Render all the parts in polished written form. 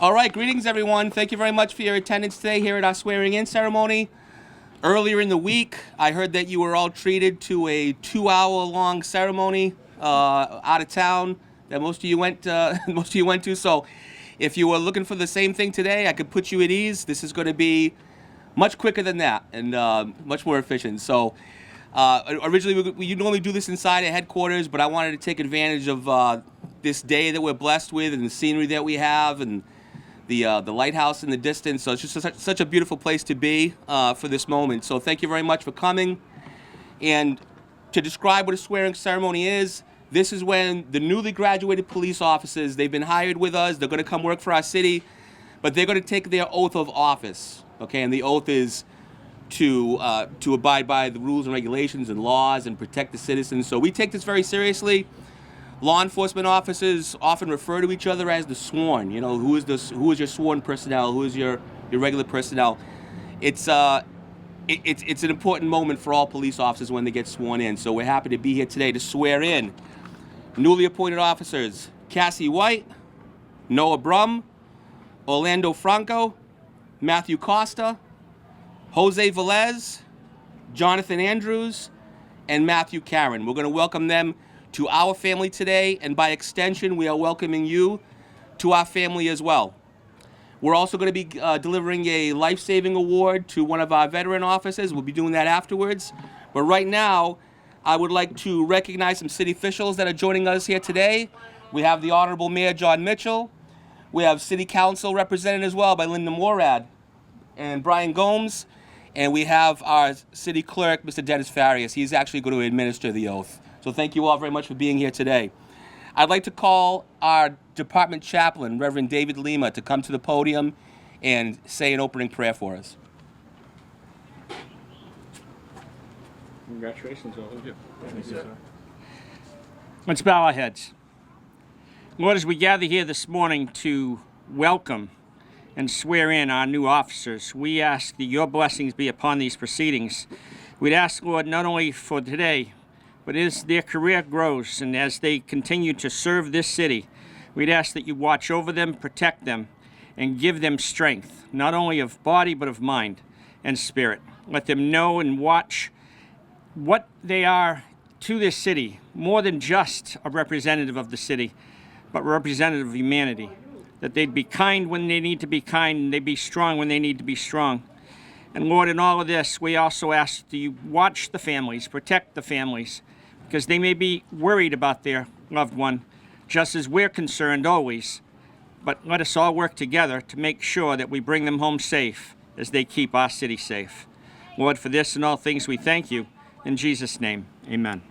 All right, greetings everyone. Thank you very much for your attendance today here at our swearing-in ceremony. Earlier in the week, I heard that you were all treated to a 2-hour-long ceremony out of town that most of you went to. So, if you were looking for the same thing today, I could put you at ease. This is going to be much quicker than that and much more efficient. So, originally we normally do this inside at headquarters, but I wanted to take advantage of this day that we're blessed with and the scenery that we have and the lighthouse in the distance. So it's just such a beautiful place to be for this moment. So thank you very much for coming. And to describe what a swearing ceremony is, this is when the newly graduated police officers, they've been hired with us, they're going to come work for our city, but they're going to take their oath of office. Okay, and the oath is to abide by the rules and regulations and laws and protect the citizens. So we take this very seriously. Law enforcement officers often refer to each other as the sworn. You know, who is your sworn personnel? Who is your regular personnel? It's an important moment for all police officers when they get sworn in. So we're happy to be here today to swear in newly appointed officers: Cassie White, Noah Brum, Orlando Franco, Matthew Costa, Jose Velez, Jonathan Andrews, and Matthew Karen. We're going to welcome them to our family today, and by extension, we are welcoming you to our family as well. We're also going to be delivering a life-saving award to one of our veteran officers. We'll be doing that afterwards. But right now, I would like to recognize some city officials that are joining us here today. We have the Honorable Mayor John Mitchell. We have City Council represented as well by Linda Morad and Brian Gomes. And we have our City Clerk, Mr. Dennis Farias. He's actually going to administer the oath. So thank you all very much for being here today. I'd like to call our department chaplain, Reverend David Lima, to come to the podium and say an opening prayer for us. Congratulations, all of you. Thank you, sir. Let's bow our heads. Lord, as we gather here this morning to welcome and swear in our new officers, we ask that your blessings be upon these proceedings. We'd ask, Lord, not only for today, but as their career grows and as they continue to serve this city, we'd ask that you watch over them, protect them, and give them strength, not only of body, but of mind and spirit. Let them know and watch what they are to this city, more than just a representative of the city, but representative of humanity. That they'd be kind when they need to be kind, and they'd be strong when they need to be strong. And Lord, in all of this, we also ask that you watch the families, protect the families, because they may be worried about their loved one, just as we're concerned always. But let us all work together to make sure that we bring them home safe as they keep our city safe. Lord, for this and all things we thank you. In Jesus' name, amen.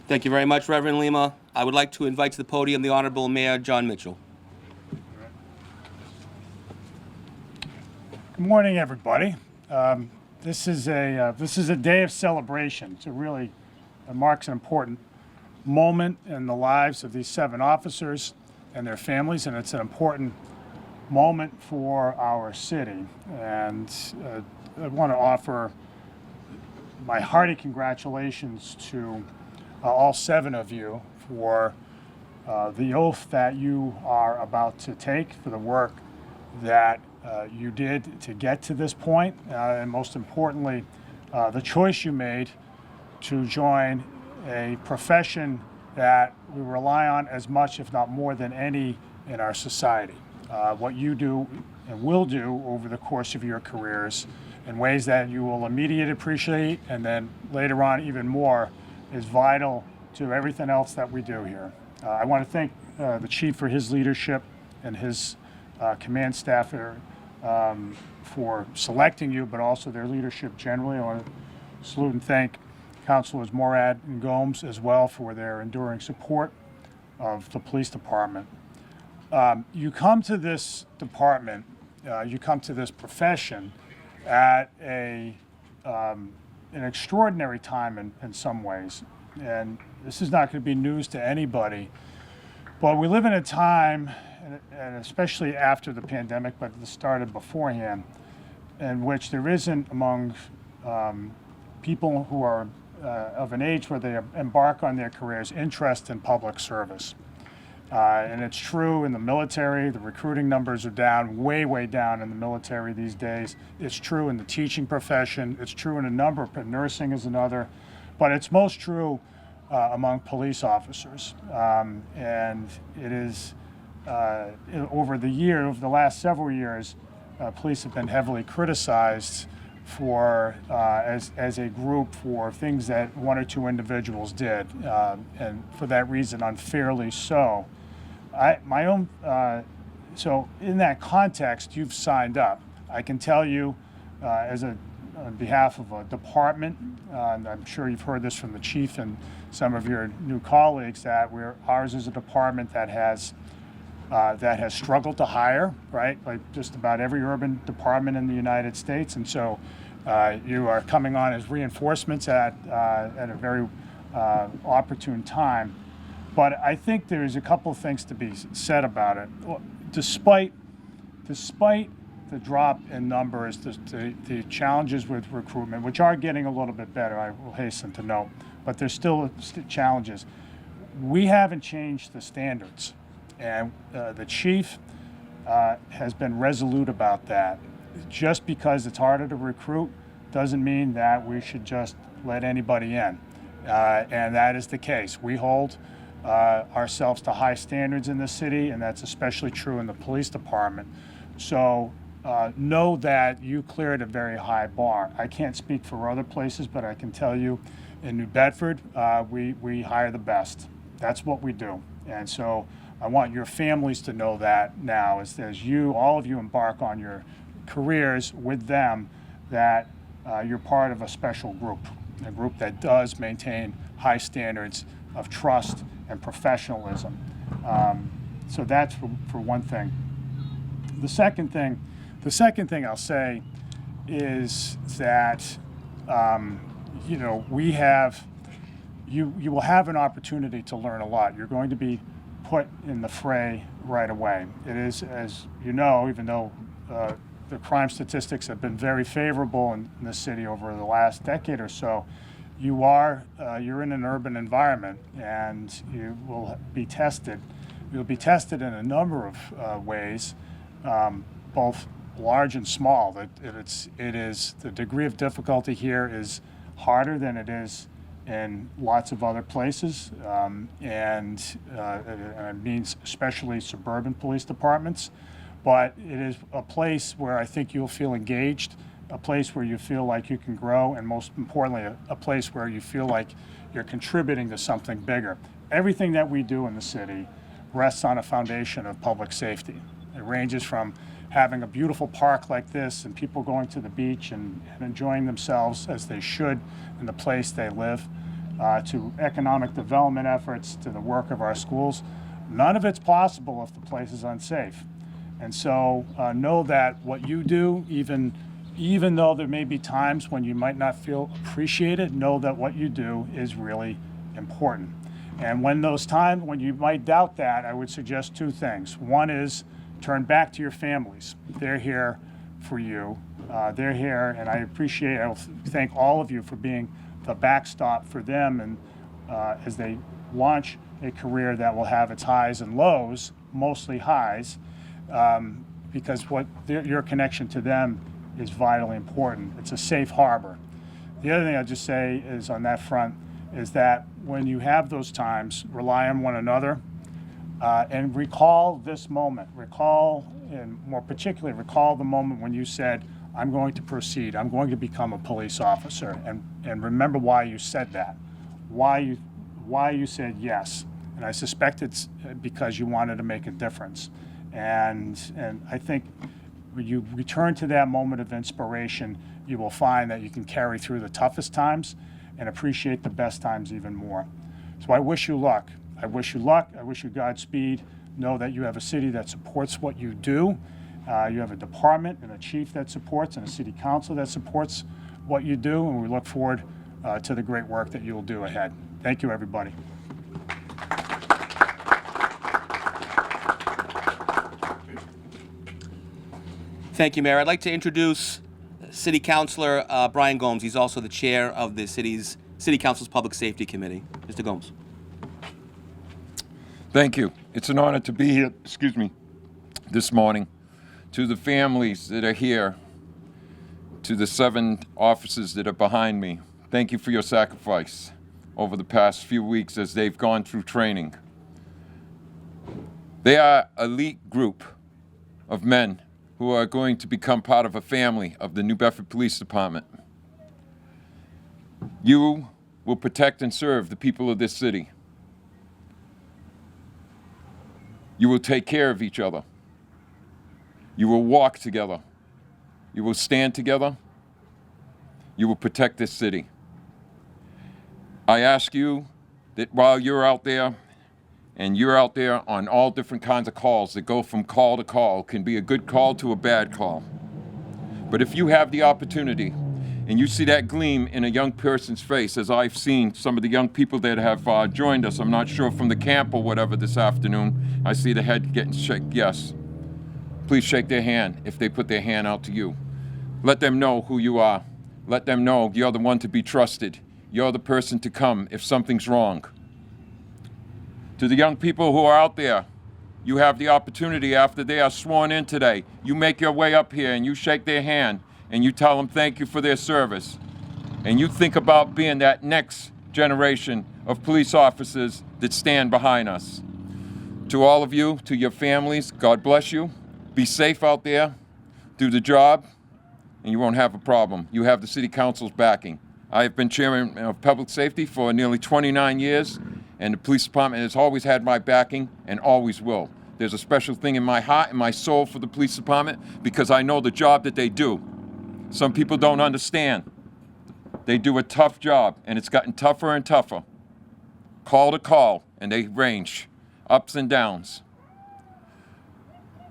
Thank you very much, Reverend Lima. I would like to invite to the podium the Honorable Mayor John Mitchell. Good morning, everybody. This is a day of celebration. It marks an important moment in the lives of these 7 officers and their families, and it's an important moment for our city. And I want to offer my hearty congratulations to all 7 of you for the oath that you are about to take, for the work that you did to get to this point, and most importantly, the choice you made to join a profession that we rely on as much, if not more than any in our society. What you do and will do over the course of your careers in ways that you will immediately appreciate, and then later on even more, is vital to everything else that we do here. I want to thank the Chief for his leadership and his command staff for selecting you, but also their leadership generally. I want to salute and thank Councilors Morad and Gomes as well for their enduring support of the police department. You come to this department, you come to this profession at an extraordinary time in some ways. And this is not going to be news to anybody, but we live in a time, and especially after the pandemic, but it started beforehand, in which there isn't among people who are of an age where they embark on their careers, interest in public service. And it's true in the military. The recruiting numbers are down, way down in the military these days. It's true in the teaching profession. It's true in a number of, nursing is another, but it's most true among police officers. And it is, over the last several years, police have been heavily criticized for, as a group, for things that one or two individuals did, and for that reason, unfairly so. So in that context, you've signed up. I can tell you, on behalf of a department, and I'm sure you've heard this from the chief and some of your new colleagues, that ours is a department that has struggled to hire, right? Like just about every urban department in the United States, and so you are coming on as reinforcements at a very opportune time. But I think there's a couple of things to be said about it. Despite the drop in numbers, the challenges with recruitment, which are getting a little bit better, I will hasten to note, but there's still challenges. We haven't changed the standards, and the chief has been resolute about that. Just because it's harder to recruit doesn't mean that we should just let anybody in, and that is the case. We hold ourselves to high standards in the city, and that's especially true in the police department. So know that you cleared a very high bar. I can't speak for other places, but I can tell you in New Bedford, we hire the best. That's what we do. And so I want your families to know that now, as all of you embark on your careers with them, that you're part of a special group, a group that does maintain high standards of trust and professionalism. So that's for one thing. The second thing I'll say is that you will have an opportunity to learn a lot. You're going to be put in the fray right away. It is, as you know, even though the crime statistics have been very favorable in the city over the last decade or so, you're in an urban environment, and you will be tested. You'll be tested in a number of ways, both large and small. The degree of difficulty here is harder than it is in lots of other places, and it means especially suburban police departments. But it is a place where I think you'll feel engaged, a place where you feel like you can grow, and most importantly, a place where you feel like you're contributing to something bigger. Everything that we do in the city rests on a foundation of public safety. It ranges from having a beautiful park like this and people going to the beach and enjoying themselves as they should in the place they live, to economic development efforts, to the work of our schools. None of it's possible if the place is unsafe. And so know that what you do, even though there may be times when you might not feel appreciated, know that what you do is really important. And when you might doubt that, I would suggest two things. One is turn back to your families. They're here for you. They're here, and I thank all of you for being the backstop for them, and as they launch a career that will have its highs and lows, mostly highs, because your connection to them is vitally important. It's a safe harbor. The other thing I'll just say is on that front is that when you have those times, rely on one another, and recall this moment. And more particularly, recall the moment when you said, I'm going to proceed, I'm going to become a police officer, and remember why you said that, why you said yes. And I suspect it's because you wanted to make a difference. And I think when you return to that moment of inspiration, you will find that you can carry through the toughest times and appreciate the best times even more. So I wish you luck. I wish you luck. I wish you Godspeed. Know that you have a city that supports what you do. You have a department and a chief that supports, and a city council that supports what you do, and we look forward to the great work that you will do ahead. Thank you, everybody. Thank you, Mayor. I'd like to introduce City Councilor Brian Gomes. He's also the chair of the city's City Council's Public Safety Committee. Mr. Gomes. Thank you. It's an honor to be here, this morning. To the families that are here, to the 7 officers that are behind me, thank you for your sacrifice over the past few weeks as they've gone through training. They are an elite group of men who are going to become part of a family of the New Bedford Police Department. You will protect and serve the people of this city. You will take care of each other. You will walk together. You will stand together. You will protect this city. I ask you that while you're out there, and you're out there on all different kinds of calls that go from call to call, can be a good call to a bad call. But if you have the opportunity and you see that gleam in a young person's face, as I've seen some of the young people that have joined us, I'm not sure from the camp or whatever this afternoon, I see the head getting shake, yes. Please shake their hand if they put their hand out to you. Let them know who you are. Let them know you're the one to be trusted. You're the person to come if something's wrong. To the young people who are out there, you have the opportunity after they are sworn in today. You make your way up here and you shake their hand and you tell them thank you for their service. And you think about being that next generation of police officers that stand behind us. To all of you, to your families, God bless you. Be safe out there. Do the job, and you won't have a problem. You have the City Council's backing. I have been chairman of public safety for nearly 29 years, and the police department has always had my backing and always will. There's a special thing in my heart and my soul for the police department because I know the job that they do. Some people don't understand. They do a tough job, and it's gotten tougher and tougher. Call to call, and they range ups and downs.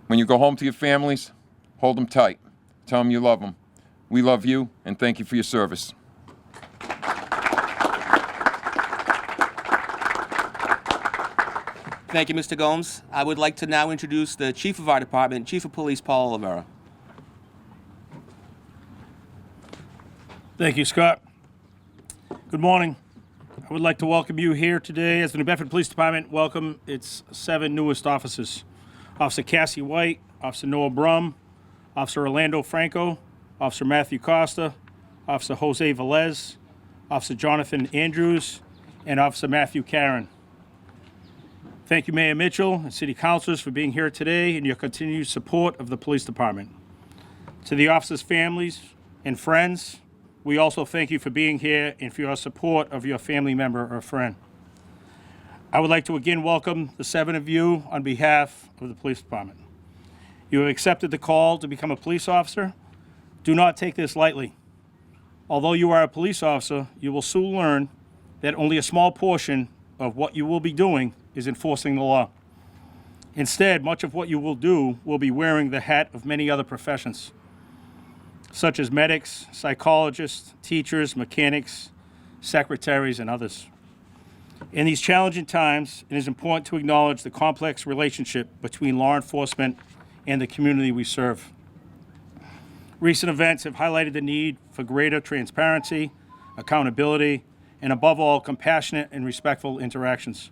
When you go home to your families, hold them tight. Tell them you love them. We love you, and thank you for your service. Thank you, Mr. Gomes. I would like to now introduce the Chief of our department, Chief of Police Paul Oliveira. Thank you, Scott. Good morning. I would like to welcome you here today as the New Bedford Police Department welcome its 7 newest officers. Officer Cassie White, Officer Noah Brum, Officer Orlando Franco, Officer Matthew Costa, Officer Jose Velez, Officer Jonathan Andrews, and Officer Matthew Caron. Thank you, Mayor Mitchell and City Councilors for being here today and your continued support of the Police Department. To the officers' families and friends, we also thank you for being here and for your support of your family member or friend. I would like to again welcome the 7 of you on behalf of the Police Department. You have accepted the call to become a police officer. Do not take this lightly. Although you are a police officer, you will soon learn that only a small portion of what you will be doing is enforcing the law. Instead, much of what you will do will be wearing the hat of many other professions, such as medics, psychologists, teachers, mechanics, secretaries, and others. In these challenging times, it is important to acknowledge the complex relationship between law enforcement and the community we serve. Recent events have highlighted the need for greater transparency, accountability, and above all, compassionate and respectful interactions.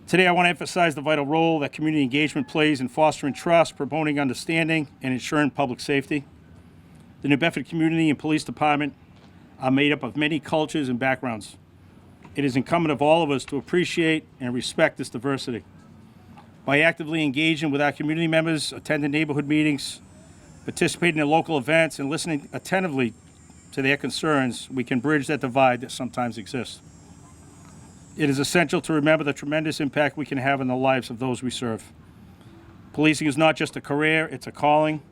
Today, I want to emphasize the vital role that community engagement plays in fostering trust, promoting understanding, and ensuring public safety. The New Bedford community and police department are made up of many cultures and backgrounds. It is incumbent of all of us to appreciate and respect this diversity. By actively engaging with our community members, attending neighborhood meetings, participating in local events, and listening attentively to their concerns, we can bridge that divide that sometimes exists. It is essential to remember the tremendous impact we can have on the lives of those we serve. Policing is not just a career, it's a calling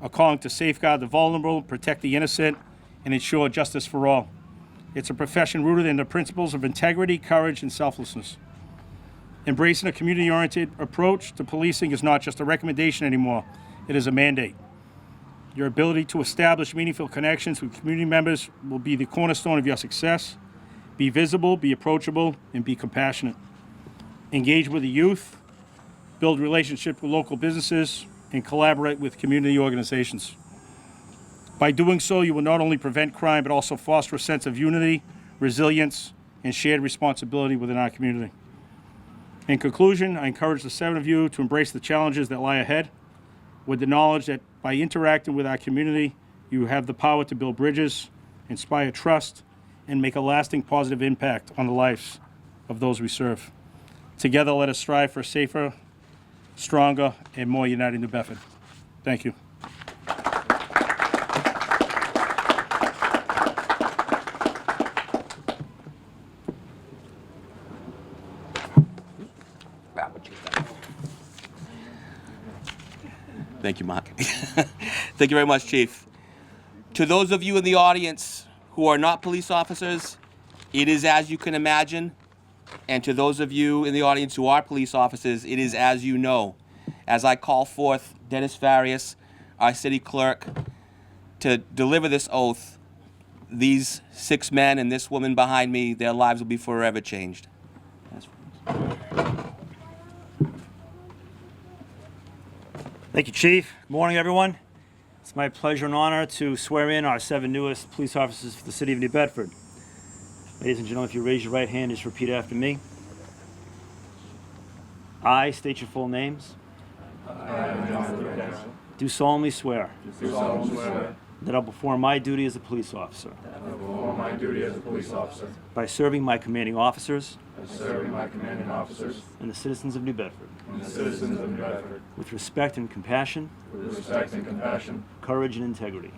to safeguard the vulnerable, protect the innocent, and ensure justice for all. It's a profession rooted in the principles of integrity, courage, and selflessness. Embracing a community-oriented approach to policing is not just a recommendation anymore, it is a mandate. Your ability to establish meaningful connections with community members will be the cornerstone of your success. Be visible, be approachable, and be compassionate. Engage with the youth, build relationships with local businesses, and collaborate with community organizations. By doing so, you will not only prevent crime, but also foster a sense of unity, resilience, and shared responsibility within our community. In conclusion, I encourage the 7 of you to embrace the challenges that lie ahead with the knowledge that by interacting with our community, you have the power to build bridges, inspire trust, and make a lasting positive impact on the lives of those we serve. Together, let us strive for a safer, stronger, and more united New Bedford. Thank you. Thank you, Mark. Thank you very much, Chief. To those of you in the audience who are not police officers, it is as you can imagine. And to those of you in the audience who are police officers, it is as you know. As I call forth Dennis Farias, our city clerk, to deliver this oath, these 6 men and this woman behind me, their lives will be forever changed. Thank you, Chief. Good morning, everyone. It's my pleasure and honor to swear in our 7 newest police officers for the city of New Bedford. Ladies and gentlemen, if you raise your right hand, just repeat after me. I state your full names. Do solemnly swear that I will perform my duty as a police officer by serving my commanding officers and the citizens of New Bedford with respect and compassion, courage and integrity.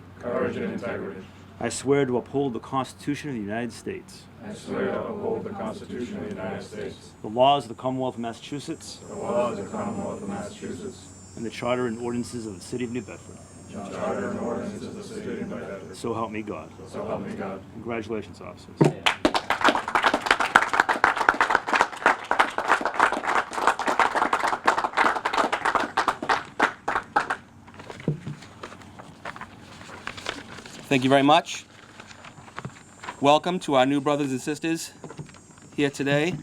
I swear to uphold the Constitution of the United States, the laws of the Commonwealth of Massachusetts, and the Charter and ordinances of the City of New Bedford. So help me God. Congratulations, officers. Thank you very much. Welcome to our new brothers and sisters here today.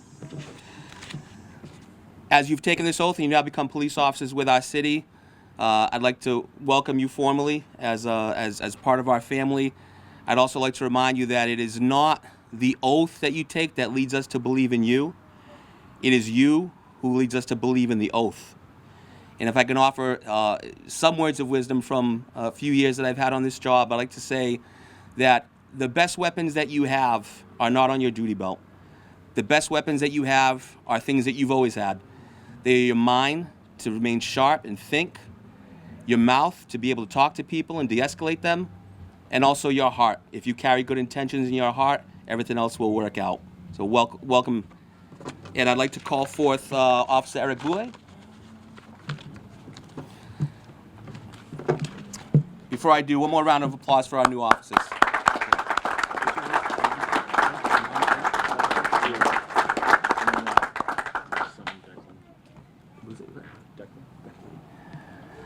As you've taken this oath and you now become police officers with our city, I'd like to welcome you formally as part of our family. I'd also like to remind you that it is not the oath that you take that leads us to believe in you. It is you who leads us to believe in the oath. And if I can offer some words of wisdom from a few years that I've had on this job, I'd like to say that the best weapons that you have are not on your duty belt. The best weapons that you have are things that you've always had. They're your mind to remain sharp and think, your mouth to be able to talk to people and de-escalate them, and also your heart. If you carry good intentions in your heart, everything else will work out. So welcome. And I'd like to call forth Officer Eric Boulay. Before I do, one more round of applause for our new officers.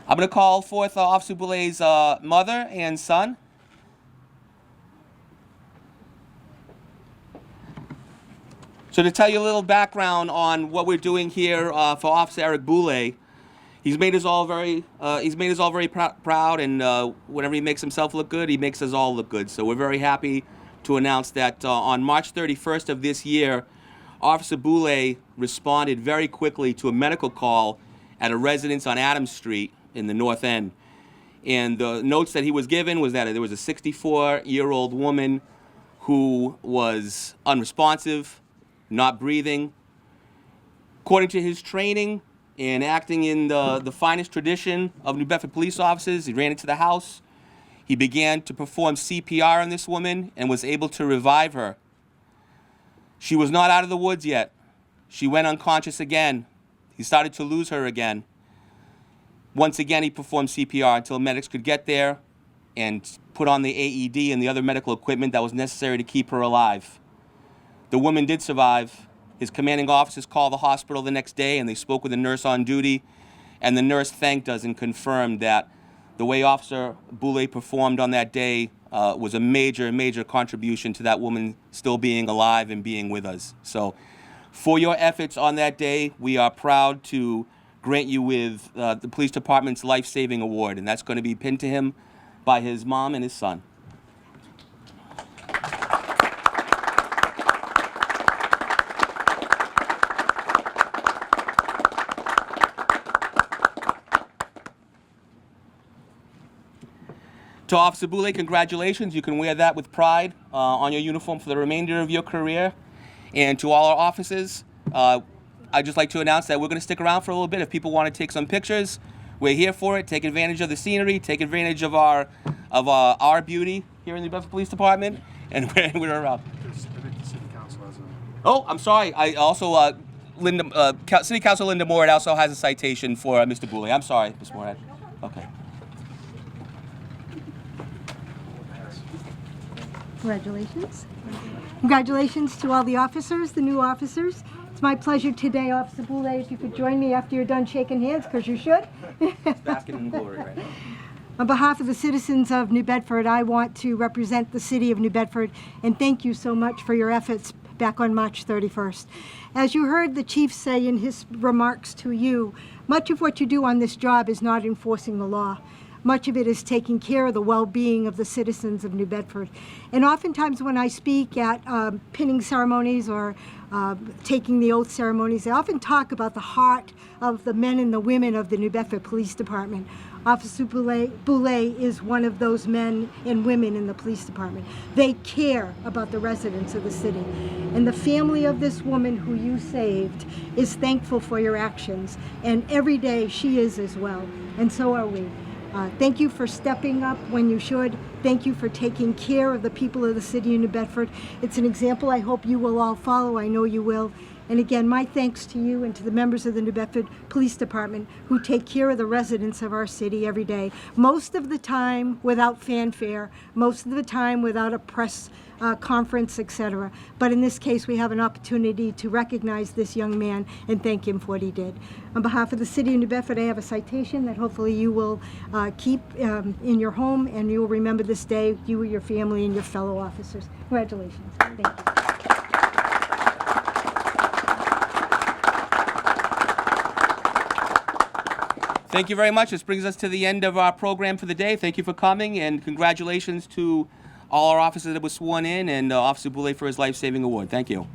I'm going to call forth Officer Boulay's mother and son. So to tell you a little background on what we're doing here for Officer Eric Boulay, he's made us all very proud, and whenever he makes himself look good, he makes us all look good. So we're very happy to announce that on March 31st of this year, Officer Boulay responded very quickly to a medical call at a residence on Adams Street in the North End. And the notes that he was given was that there was a 64-year-old woman who was unresponsive, not breathing. According to his training and acting in the finest tradition of New Bedford police officers, he ran into the house. He began to perform CPR on this woman and was able to revive her. She was not out of the woods yet. She went unconscious again. He started to lose her again. Once again, he performed CPR until medics could get there and put on the AED and the other medical equipment that was necessary to keep her alive. The woman did survive. His commanding officers called the hospital the next day, and they spoke with the nurse on duty, and the nurse thanked us and confirmed that the way Officer Boulay performed on that day was a major contribution to that woman still being alive and being with us. So for your efforts on that day, we are proud to grant you with the police department's life-saving award, and that's going to be pinned to him by his mom and his son. To Officer Boulay, congratulations. You can wear that with pride on your uniform for the remainder of your career. And to all our officers, I'd just like to announce that we're going to stick around for a little bit. If people want to take some pictures, we're here for it. Take advantage of the scenery. Take advantage of our beauty here in the Bedford Police Department. And we're around. I think the city council has a... Oh, I'm sorry. I also, City Council Linda Moore also has a citation for Mr. Boulay. I'm sorry, Ms. Moore. Okay. Congratulations. Congratulations to all the officers, the new officers. It's my pleasure today, Officer Boulay, if you could join me after you're done shaking hands, because you should. Basking in glory right now. On behalf of the citizens of New Bedford, I want to represent the city of New Bedford and thank you so much for your efforts back on March 31st. As you heard the chief say in his remarks to you, much of what you do on this job is not enforcing the law. Much of it is taking care of the well-being of the citizens of New Bedford. And oftentimes when I speak at pinning ceremonies or taking the oath ceremonies, I often talk about the heart of the men and the women of the New Bedford Police Department. Officer Boulay is one of those men and women in the police department. They care about the residents of the city. And the family of this woman who you saved is thankful for your actions. And every day she is as well. And so are we. Thank you for stepping up when you should. Thank you for taking care of the people of the city of New Bedford. It's an example I hope you will all follow. I know you will. And again, my thanks to you and to the members of the New Bedford Police Department who take care of the residents of our city every day. Most of the time without fanfare, most of the time without a press conference, etc. But in this case, we have an opportunity to recognize this young man and thank him for what he did. On behalf of the city of New Bedford, I have a citation that hopefully you will keep in your home and you will remember this day, you, your family, and your fellow officers. Congratulations. Thank you. Thank you very much. This brings us to the end of our program for the day. Thank you for coming, and congratulations to all our officers that were sworn in, and Officer Boulay for his life-saving award. Thank you.